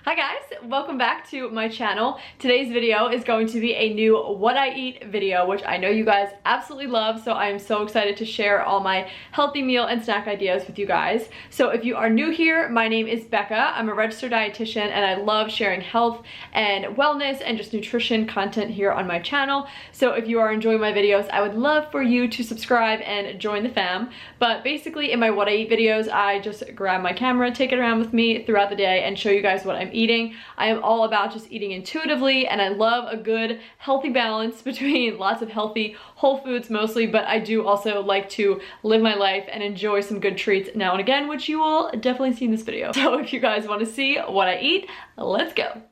Hi guys, welcome back to my channel. Today's video is going to be a new what I eat video, which I know you guys absolutely love, so I am so excited to share all my healthy meal and snack ideas with you guys. So if you are new here, my name is Becca. I'm a registered dietitian and I love sharing health and wellness and just nutrition content here on my channel. So if you are enjoying my videos, I would love for you to subscribe and join the fam. But basically in my what I eat videos, I just grab my camera, take it around with me throughout the day and show you guys what I'm eating. I am all about just eating intuitively, and I love a good healthy balance between lots of healthy whole foods mostly, but I do also like to live my life and enjoy some good treats now and again, which you will definitely see in this video. So if you guys want to see what I eat, let's go.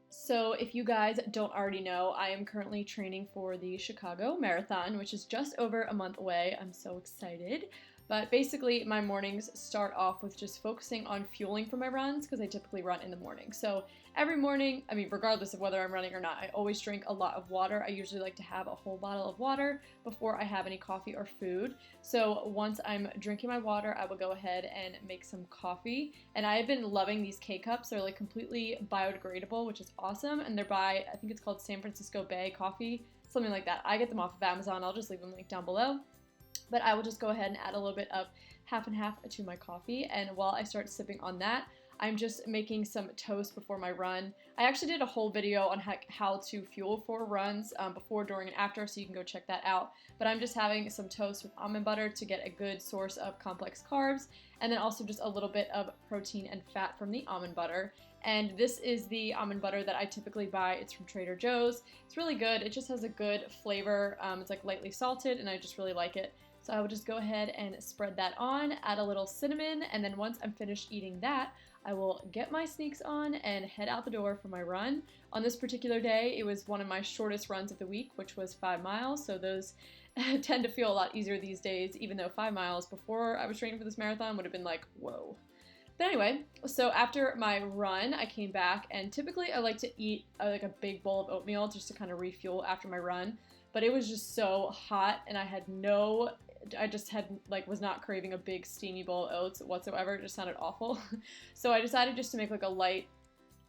So if you guys don't already know, I am currently training for the Chicago Marathon, which is just over a month away. I'm so excited. But basically my mornings start off with just focusing on fueling for my runs because I typically run in the morning. So every morning, I mean, regardless of whether I'm running or not, I always drink a lot of water. I usually like to have a whole bottle of water before I have any coffee or food. So once I'm drinking my water, I will go ahead and make some coffee. And I have been loving these K-Cups. They're like completely biodegradable, which is awesome. And they're by, I think it's called San Francisco Bay Coffee, something like that. I get them off of Amazon. I'll just leave them linked down below. But I will just go ahead and add a little bit of half and half to my coffee. And while I start sipping on that, I'm just making some toast before my run. I actually did a whole video on how to fuel for runs before, during, and after, so you can go check that out. But I'm just having some toast with almond butter to get a good source of complex carbs, and then also just a little bit of protein and fat from the almond butter. And this is the almond butter that I typically buy. It's from Trader Joe's. It's really good. It just has a good flavor. It's like lightly salted, and I just really like it. So I would just go ahead and spread that on, add a little cinnamon, and then once I'm finished eating that, I will get my sneaks on and head out the door for my run. On this particular day, it was one of my shortest runs of the week, which was 5 miles, so those tend to feel a lot easier these days, even though 5 miles before I was training for this marathon would have been like, whoa. But anyway, so after my run, I came back, and typically I like to eat like a big bowl of oatmeal just to kind of refuel after my run. But it was just so hot, and I just was not craving a big steamy bowl of oats whatsoever. It just sounded awful. So I decided just to make like a light,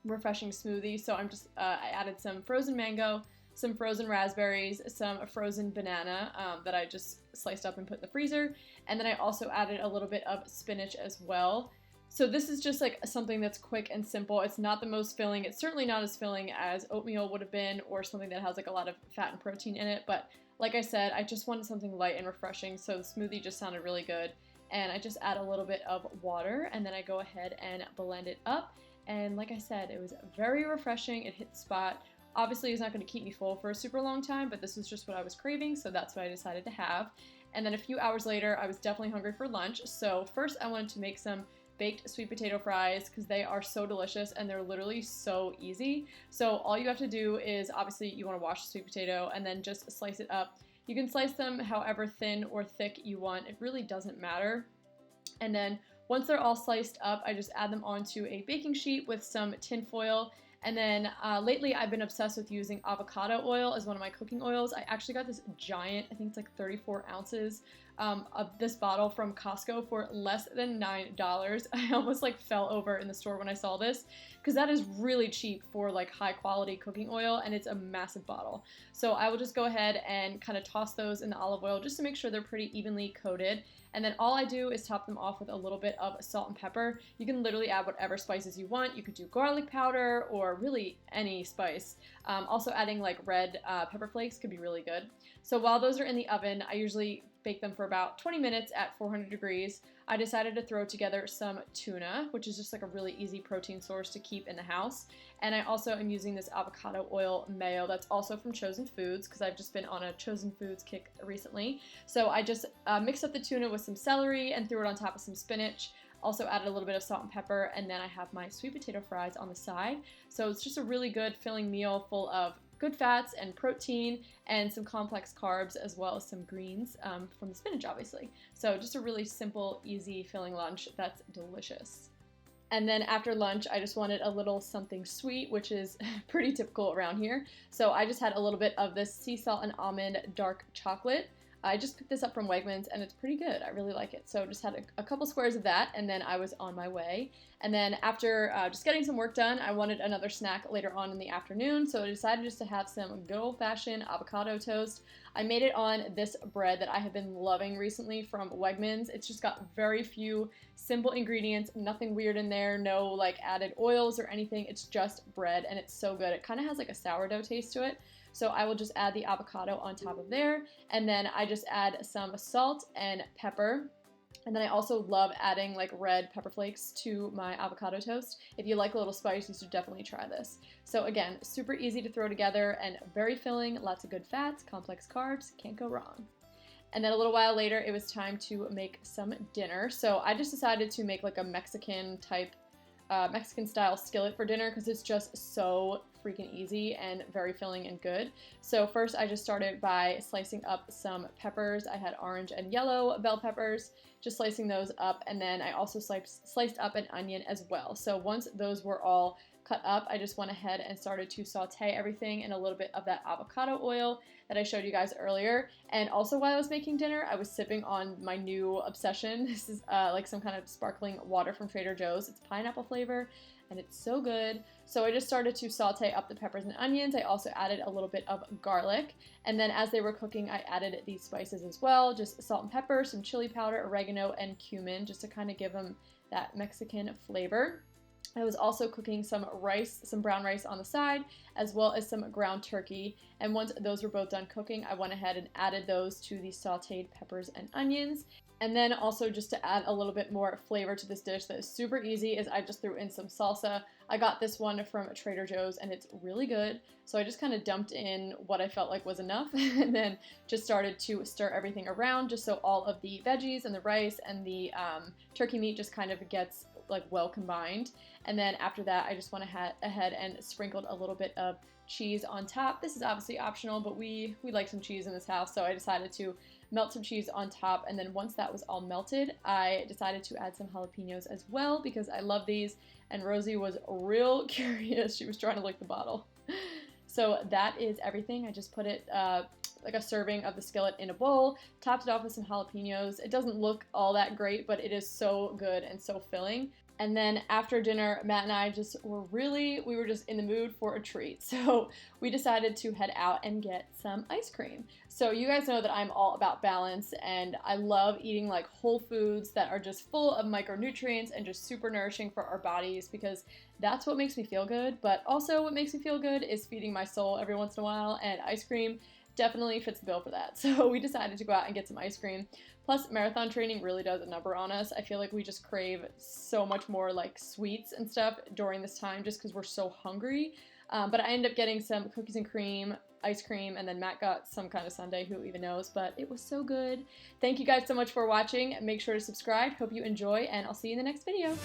refreshing smoothie. So I added some frozen mango, some frozen raspberries, some frozen banana that I just sliced up and put in the freezer. And then I also added a little bit of spinach as well. So this is just like something that's quick and simple. It's not the most filling. It's certainly not as filling as oatmeal would have been, or something that has like a lot of fat and protein in it. But like I said, I just wanted something light and refreshing. So the smoothie just sounded really good. And I just add a little bit of water, and then I go ahead and blend it up. And like I said, it was very refreshing. It hit the spot. Obviously, it's not going to keep me full for a super long time, but this was just what I was craving. So that's what I decided to have. And then a few hours later, I was definitely hungry for lunch. So first I wanted to make some baked sweet potato fries because they are so delicious and they're literally so easy. So all you have to do is, obviously you want to wash the sweet potato and then just slice it up. You can slice them however thin or thick you want. It really doesn't matter. And then once they're all sliced up, I just add them onto a baking sheet with some tin foil. And then lately I've been obsessed with using avocado oil as one of my cooking oils. I actually got this giant, I think it's like 34 ounces of this bottle from Costco for less than $9. I almost like fell over in the store when I saw this, because that is really cheap for like high quality cooking oil, and it's a massive bottle. So I will just go ahead and kind of toss those in the olive oil just to make sure they're pretty evenly coated. And then all I do is top them off with a little bit of salt and pepper. You can literally add whatever spices you want. You could do garlic powder or really any spice. Also adding like red pepper flakes could be really good. So while those are in the oven, I usually bake them for about 20 minutes at 400 degrees. I decided to throw together some tuna, which is just like a really easy protein source to keep in the house. And I also am using this avocado oil mayo that's also from Chosen Foods, because I've just been on a Chosen Foods kick recently. So I just mixed up the tuna with some celery and threw it on top of some spinach. Also added a little bit of salt and pepper, and then I have my sweet potato fries on the side. So it's just a really good filling meal full of good fats and protein and some complex carbs, as well as some greens from the spinach, obviously. So just a really simple, easy filling lunch that's delicious. And then after lunch, I just wanted a little something sweet, which is pretty typical around here. So I just had a little bit of this sea salt and almond dark chocolate. I just picked this up from Wegmans and it's pretty good. I really like it. So just had a couple squares of that and then I was on my way. And then after just getting some work done, I wanted another snack later on in the afternoon. So I decided just to have some good old-fashioned avocado toast. I made it on this bread that I have been loving recently from Wegmans. It's just got very few simple ingredients, nothing weird in there, no like added oils or anything. It's just bread and it's so good. It kind of has like a sourdough taste to it. So I will just add the avocado on top of there, and then I just add some salt and pepper. And then I also love adding like red pepper flakes to my avocado toast. If you like a little spice, you should definitely try this. So again, super easy to throw together and very filling, lots of good fats, complex carbs, can't go wrong. And then a little while later, it was time to make some dinner. So I just decided to make like a Mexican style skillet for dinner because it's just so freaking easy and very filling and good. So first I just started by slicing up some peppers. I had orange and yellow bell peppers, just slicing those up, and then I also sliced up an onion as well. So once those were all cut up, I just went ahead and started to saute everything in a little bit of that avocado oil that I showed you guys earlier. And also while I was making dinner, I was sipping on my new obsession. This is like some kind of sparkling water from Trader Joe's. It's pineapple flavor and it's so good. So I just started to saute up the peppers and onions. I also added a little bit of garlic. And then as they were cooking, I added these spices as well, just salt and pepper, some chili powder, oregano, and cumin, just to kind of give them that Mexican flavor. I was also cooking some rice, some brown rice on the side, as well as some ground turkey. And once those were both done cooking, I went ahead and added those to the sauteed peppers and onions. And then also just to add a little bit more flavor to this dish that is super easy is I just threw in some salsa. I got this one from Trader Joe's and it's really good. So I just kind of dumped in what I felt like was enough and then just started to stir everything around just so all of the veggies and the rice and the turkey meat just kind of gets like well combined. And then after that, I just went ahead and sprinkled a little bit of cheese on top. This is obviously optional, but we like some cheese in this house, so I decided to melt some cheese on top. And then once that was all melted, I decided to add some jalapenos as well because I love these. And Rosie was real curious. She was trying to lick the bottle. So that is everything. I just put it like a serving of the skillet in a bowl, topped it off with some jalapenos. It doesn't look all that great, but it is so good and so filling. And then after dinner, Matt and I we were just in the mood for a treat. So we decided to head out and get some ice cream. So you guys know that I'm all about balance and I love eating like whole foods that are just full of micronutrients and just super nourishing for our bodies because that's what makes me feel good. But also what makes me feel good is feeding my soul every once in a while, and ice cream definitely fits the bill for that. So we decided to go out and get some ice cream. Plus, marathon training really does a number on us. I feel like we just crave so much more like sweets and stuff during this time just because we're so hungry. But I ended up getting some cookies and cream, ice cream, and then Matt got some kind of sundae, who even knows, but it was so good. Thank you guys so much for watching. Make sure to subscribe. Hope you enjoy, and I'll see you in the next video.